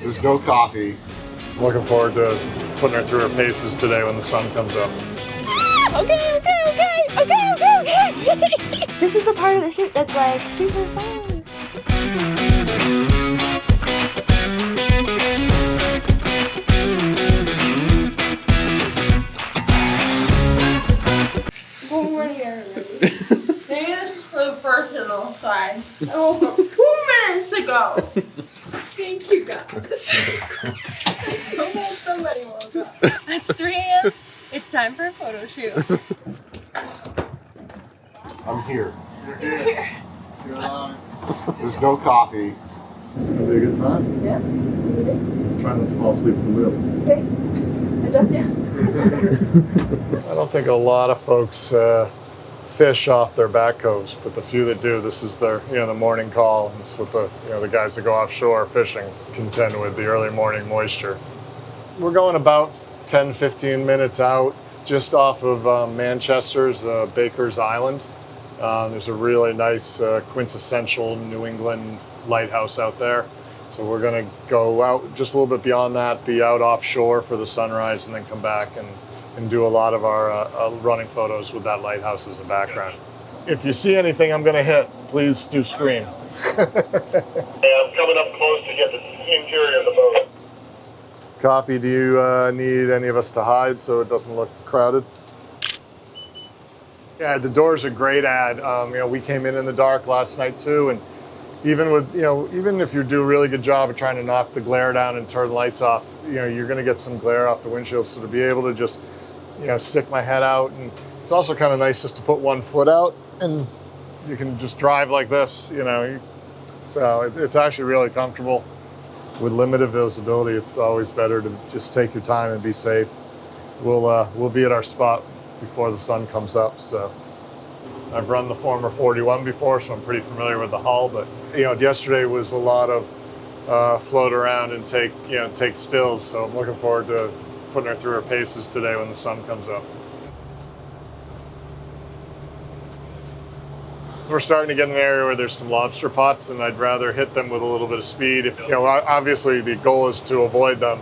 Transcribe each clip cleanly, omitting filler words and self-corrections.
There's no coffee. Looking forward to putting her through her paces today when the sun comes up. Okay. This is the part of the shoot that's like super fun. One more here. Maybe this is for the personal side. Oh, 2 minutes to go. Thank you guys. I'm so glad somebody woke up. It's 3 a.m. It's time for a photo shoot. I'm here. You're here. You're alive. There's no coffee. It's gonna be a good time. Yeah. Try not to fall asleep at the wheel. Okay. Adjust ya. I don't think a lot of folks fish off their back coves, but the few that do, this is their the morning call. It's what the guys that go offshore fishing contend with, the early morning moisture. We're going about 10-15 minutes out, just off of Manchester's Baker's Island. There's a really nice quintessential New England lighthouse out there. So we're gonna go out just a little bit beyond that, be out offshore for the sunrise, and then come back and do a lot of our running photos with that lighthouse as a background. If you see anything I'm gonna hit, please do scream. Hey, I'm coming up close to get the interior of the boat. Copy. Do you need any of us to hide so it doesn't look crowded? Yeah, the door's a great ad. We came in the dark last night too, and even with even if you do a really good job of trying to knock the glare down and turn lights off, you're going to get some glare off the windshield. So to be able to just stick my head out, and it's also kind of nice just to put one foot out and you can just drive like this. So it's actually really comfortable. With limited visibility, it's always better to just take your time and be safe. We'll be at our spot before the sun comes up. So I've run the former 41 before, so I'm pretty familiar with the hull. But yesterday was a lot of float around and take stills. So I'm looking forward to putting her through her paces today when the sun comes up. We're starting to get in an area where there's some lobster pots, and I'd rather hit them with a little bit of speed. Obviously the goal is to avoid them,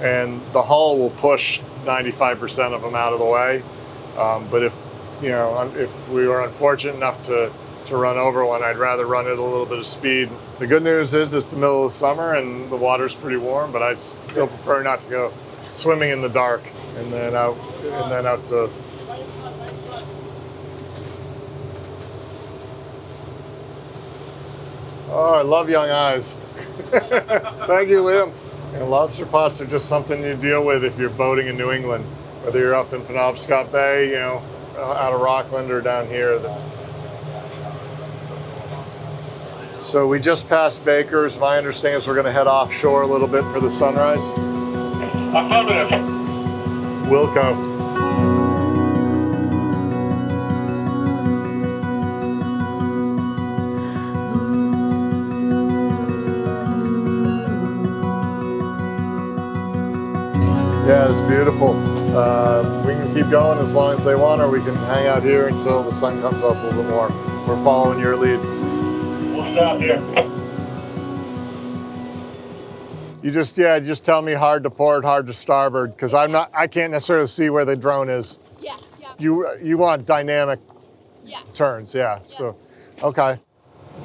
and the hull will push 95% of them out of the way. But if we were unfortunate enough to run over one, I'd rather run it a little bit of speed. The good news is it's the middle of the summer and the water's pretty warm, but I still prefer not to go swimming in the dark and then out to. Oh, I love young eyes. Thank you, Liam. Lobster pots are just something you deal with if you're boating in New England, whether you're up in Penobscot Bay, out of Rockland, or down here. So we just passed Baker's. My understanding is we're going to head offshore a little bit for the sunrise. Affirmative. Wilco. Yeah, it's beautiful. We can keep going as long as they want, or we can hang out here until the sun comes up a little bit more. We're following your lead. We'll stop here. You just tell me hard to port, hard to starboard, because I can't necessarily see where the drone is. Yeah. You want dynamic turns, yeah. So, okay.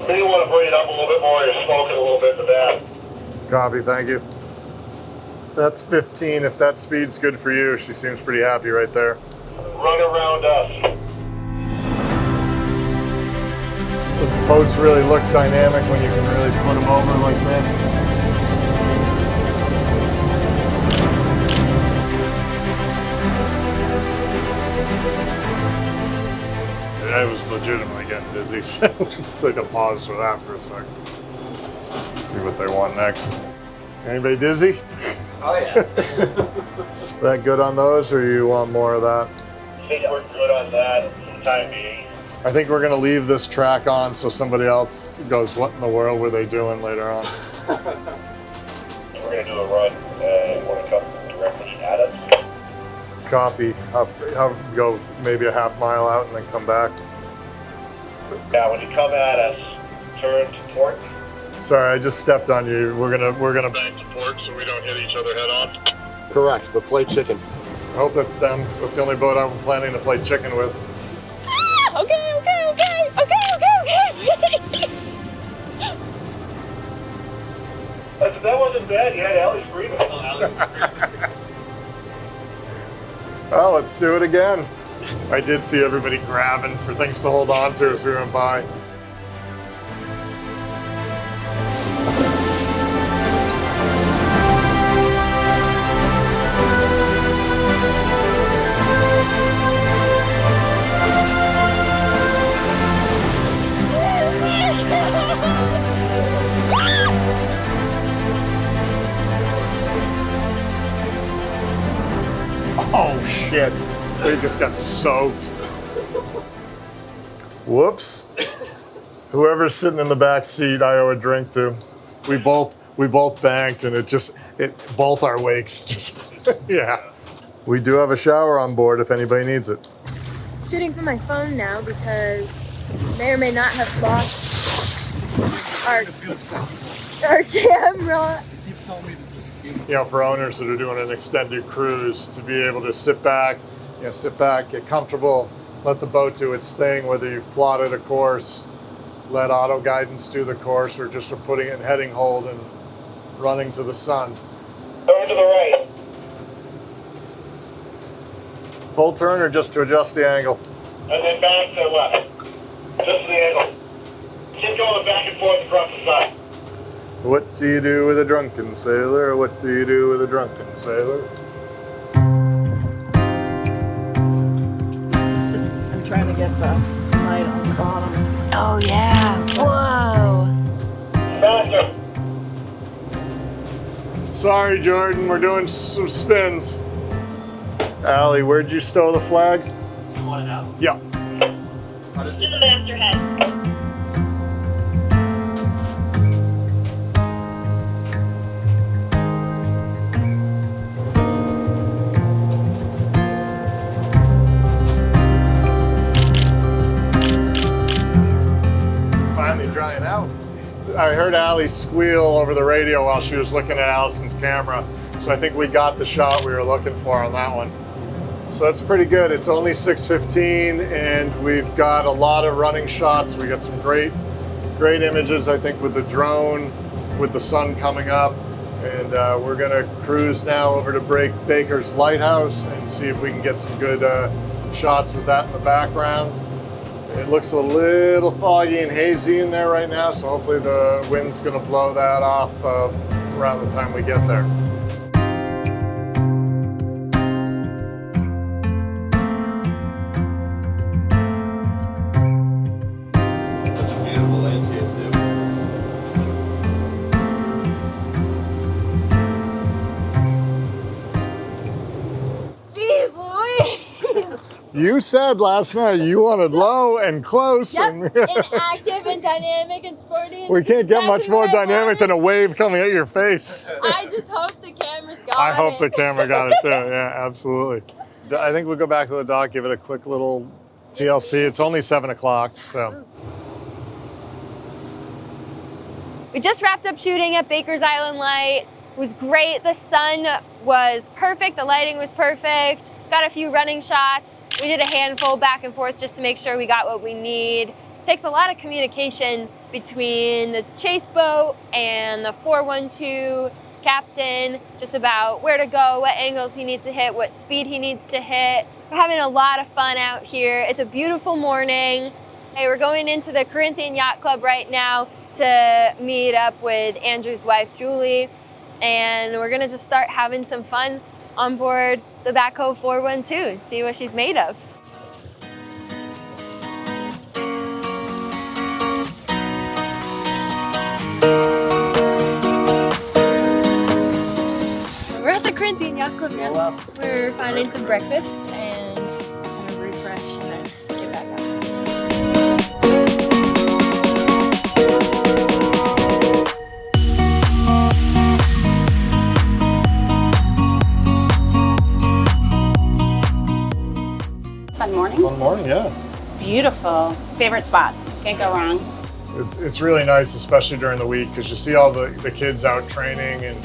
Maybe you want to bring it up a little bit more. You're smoking a little bit in the back. Copy, thank you. That's 15. If that speed's good for you, she seems pretty happy right there. Run around us. The boats really look dynamic when you can really put them over like this. I was legitimately getting dizzy, so took a pause for that for a second. Let's see what they want next. Anybody dizzy? Oh yeah. That good on those, or you want more of that? I think we're good on that for the time being. I think we're gonna leave this track on so somebody else goes, what in the world were they doing later on? We're gonna do a run and want to come directly at us. Copy. I'll go maybe a half mile out and then come back. Yeah, when you come at us, turn to port Sorry, I just stepped on you. We're gonna bank the port so we don't hit each other head on. Correct, but play chicken. I hope that's them, because that's the only boat I'm planning to play chicken with. Ah, okay. That wasn't bad. You had Allie screaming. Well, let's do it again. I did see everybody grabbing for things to hold on to as we went by. Oh shit, they just got soaked. Whoops. Whoever's sitting in the back seat, I owe a drink to. We both banked and both our wakes just, yeah. We do have a shower on board if anybody needs it. Shooting from my phone now because may or may not have lost our camera. You know, for owners that are doing an extended cruise, to be able to sit back, get comfortable, let the boat do its thing, whether you've plotted a course, let auto guidance do the course, or just are putting it in heading hold and running to the sun. Turn to the right. Full turn or just to adjust the angle? And then back to left. Just to the angle. Keep going back and forth across the side. What do you do with a drunken sailor? What do you do with a drunken sailor? I'm trying to get the light on the bottom. Oh yeah. Whoa. Faster. Sorry, Jordan, we're doing some spins. Allie, where'd you stow the flag? You want it out? Yeah. What is To it? the masterhead. Finally drying out. I heard Allie squeal over the radio while she was looking at Allison's camera. So I think we got the shot we were looking for on that one. So that's pretty good. It's only 6:15 and we've got a lot of running shots. We got some great images, I think, with the drone, with the sun coming up. And we're gonna cruise now over to Baker's Lighthouse and see if we can get some good shots with that in the background. It looks a little foggy and hazy in there right now, so hopefully the wind's gonna blow that off around the time we get there. Such a beautiful landscape too. Jeez Louise. You said last night you wanted low and close. Yep. And And active and dynamic and sporty. we can't get much Exactly more what I dynamic than a wanted. wave coming at your face. I just hope the camera's got I hope the it. camera got it too. Yeah, absolutely. I think we'll go back to the dock, give it a quick little TLC. It's only 7 o'clock, so. We just wrapped up shooting at Baker's Island Light. It was great. The sun was perfect. The lighting was perfect. Got a few running shots. We did a handful back and forth just to make sure we got what we need. It takes a lot of communication between the chase boat and the 412 captain, just about where to go, what angles he needs to hit, what speed he needs to hit. We're having a lot of fun out here. It's a beautiful morning. Hey, we're going into the Corinthian Yacht Club right now to meet up with Andrew's wife, Julie, and we're gonna just start having some fun on board the Back Cove 412, see what she's made of. We're at the Corinthian Yacht Club now. We're finding some breakfast and kind of refresh and then get back out. Fun morning. Good morning, yeah. Beautiful. Favorite spot. Can't go wrong. It's really nice, especially during the week, because you see all the kids out training and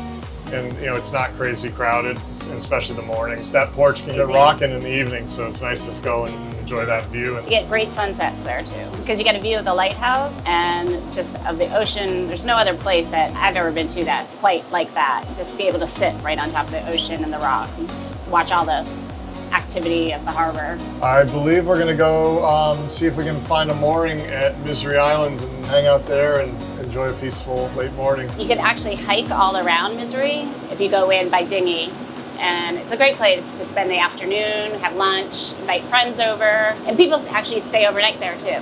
you know, it's not crazy crowded, especially the mornings. That porch can get rocking in the evening, so it's nice to go and enjoy that view. You get great sunsets there too, because you get a view of the lighthouse and just of the ocean. There's no other place that I've ever been to that quite like that. Just be able to sit right on top of the ocean and the rocks, watch all the activity of the harbor. I believe we're gonna go see if we can find a mooring at Misery Island and hang out there and enjoy a peaceful late morning. You could actually hike all around Misery if you go in by dinghy. And it's a great place to spend the afternoon, have lunch, invite friends over, and people actually stay overnight there too.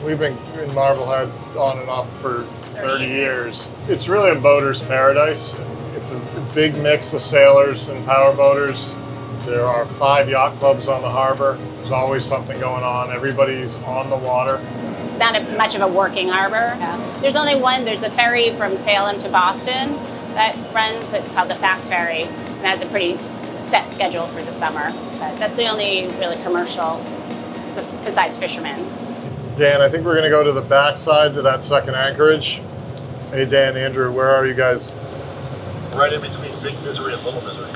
We've been in Marblehead on and off for 30 years. It's really a boater's paradise. It's a big mix of sailors and powerboaters. There are 5 yacht clubs on the harbor. There's always something going on. Everybody's on the water. It's not much of a working harbor. There's only one. There's a ferry from Salem to Boston that runs. It's called the Fast Ferry, and has a pretty set schedule for the summer. But that's the only really commercial besides fishermen. Dan, I think we're gonna go to the backside to that second anchorage. Hey Dan, Andrew, where are you guys? Right in between Big Misery and Little Misery.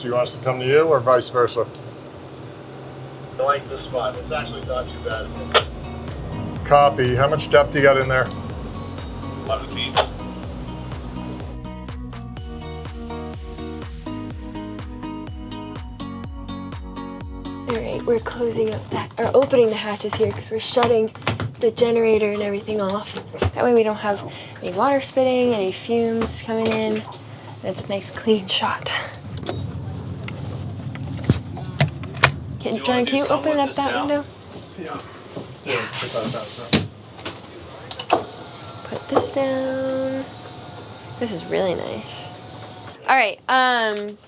Do you want us to come to you or vice versa? I like this spot. It's actually not too bad. Copy. How much depth you got in there? 11 feet. All right, we're closing up or opening the hatches here because we're shutting the generator and everything off. That way we don't have any water spitting, any fumes coming in. That's a nice clean shot. John, can you open up that window? Yeah. Put this down. This is really nice. All right,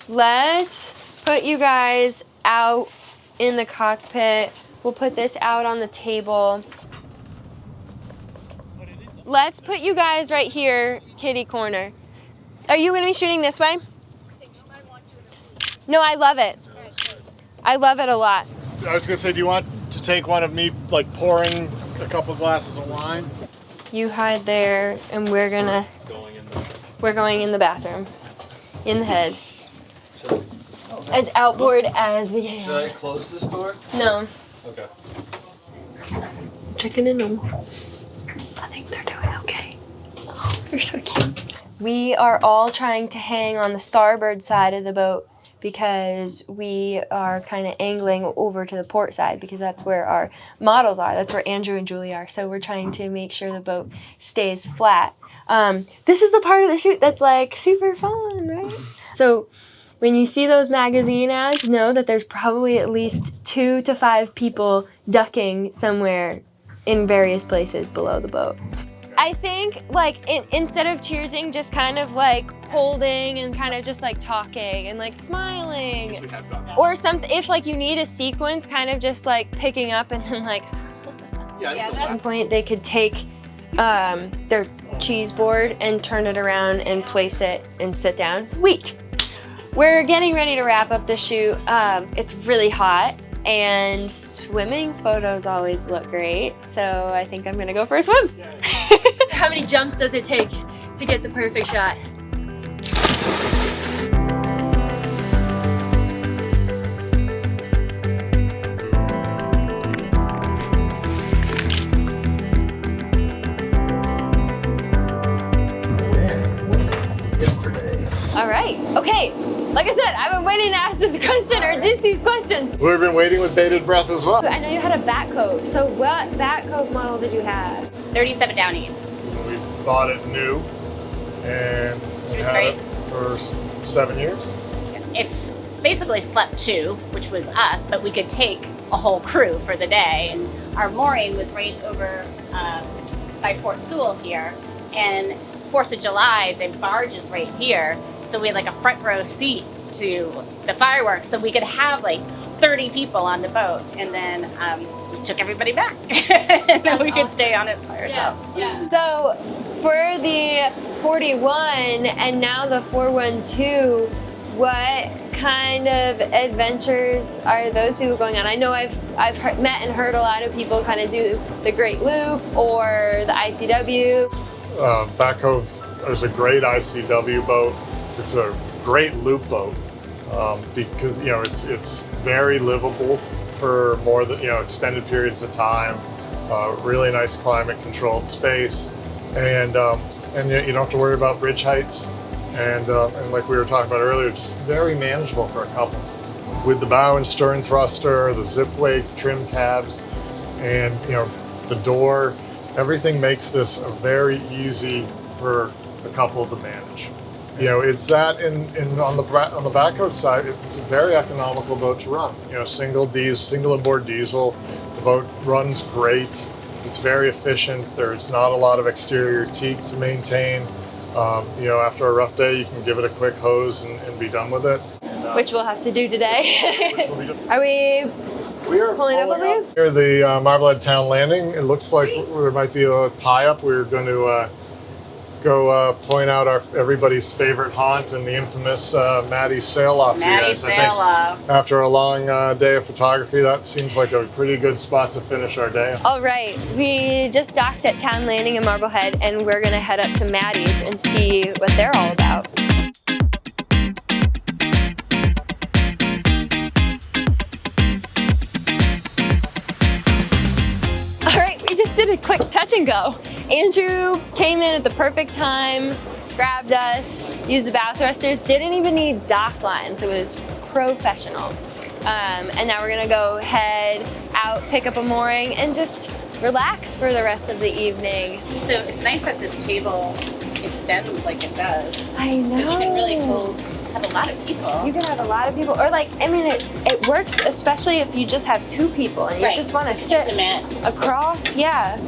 let's put you guys out in the cockpit. We'll put this out on the table. Let's put you guys right here, kitty corner. Are you gonna be shooting this way? No, I love it. I love it a lot. I was gonna say, do you want to take one of me like pouring a couple glasses of wine? You hide there, and we're going in the bathroom, in the head, as outboard as we can. Should I close this door? No. Okay. Checking in on them. I think they're doing okay. Oh, they're so cute. We are all trying to hang on the starboard side of the boat because we are kind of angling over to the port side because that's where our models are. That's where Andrew and Julie are. So we're trying to make sure the boat stays flat. This is the part of the shoot that's like super fun, right? So when you see those magazine ads, know that there's probably at least 2 to 5 people ducking somewhere in various places below the boat. I think like instead of cheersing, just kind of like holding and kind of just like talking and like smiling. Yes, we have gone. Or something, if like you need a sequence, kind of just like picking up and then like, at some point they could take their cheese board and turn it around and place it and sit down. Sweet. We're getting ready to wrap up the shoot. It's really hot. And swimming photos always look great, so I think I'm gonna go for a swim. How many jumps does it take to get the perfect shot? All right, okay. Like I said, I've been waiting to ask this question or do these questions. We've been waiting with bated breath as well. I know you had a Back Cove. So what Back Cove model did you have? 37 down east. We bought it new and She we was had great. it for 7 years. It's basically slept 2, which was us, but we could take a whole crew for the day. And our mooring was right over by Fort Sewell here. And 4th of July, the barge is right here. So we had like a front row seat to the fireworks. So we could have like 30 people on the boat. And then we took everybody back. And then we could stay on it by ourselves. Yeah. So for the 41 and now the 412, what kind of adventures are those people going on? I know I've met and heard a lot of people kind of do the Great Loop or the ICW. Back Cove is a great ICW boat. It's a great loop boat because it's very livable for more than extended periods of time. Really nice climate controlled space, and you don't have to worry about bridge heights. And like we were talking about earlier, just very manageable for a couple. With the bow and stern thruster, the zip wake trim tabs, and the door, everything makes this very easy for a couple to manage. It's that on the Back Cove side, it's a very economical boat to run. Single aboard diesel. The boat runs great. It's very efficient. There's not a lot of exterior teak to maintain. After a rough day, you can give it a quick hose and be done with it. Which we'll have to do today. Are we pulling up over here? Near the Marblehead Town Landing. It looks like there might be a tie-up. We're going to go point out everybody's favorite haunt and the infamous Maddie's Sail-Off to you guys. Sail-Off. After a long day of photography, that seems like a pretty good spot to finish our day. All right, we just docked at Town Landing in Marblehead, and we're gonna head up to Maddie's and see what they're all about. All right, we just did a quick touch and go. Andrew came in at the perfect time, grabbed us, used the bow thrusters, didn't even need dock lines. It was professional. And now we're gonna go head out, pick up a mooring, and just relax for the rest of the evening. So it's nice that this table extends like it does. I know. Because you can really have a lot of people. You can have a lot of people, or it works especially if you just have 2 people and you just want to sit intimate across, yeah.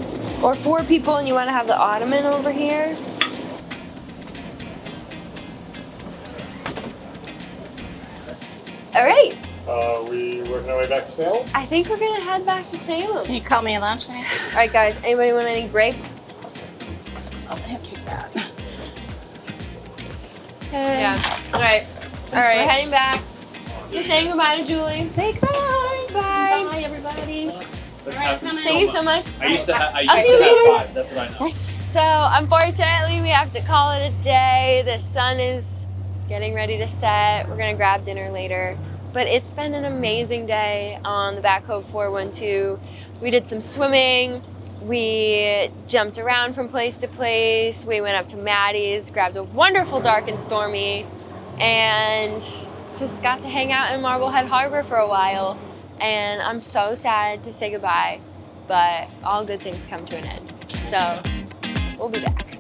Or 4 people and you want to have the ottoman over here. All right. We working our way back to Salem? I think we're gonna head back to Salem. Can you call me a lunch? All right, guys. Anybody want any grapes? I'll have to take that. Yeah. All right. All right. We're heading back. We're saying goodbye to Julie. Say goodbye. Bye. Bye, everybody. Let's have Thank you so much. I used to have I'll see you later. 5. That's what I know. So unfortunately, we have to call it a day. The sun is getting ready to set. We're gonna grab dinner later. But it's been an amazing day on the Back Cove 412. We did some swimming. We jumped around from place to place. We went up to Maddie's, grabbed a wonderful dark and stormy, and just got to hang out in Marblehead Harbor for a while. And I'm so sad to say goodbye, but all good things come to an end. So we'll be back.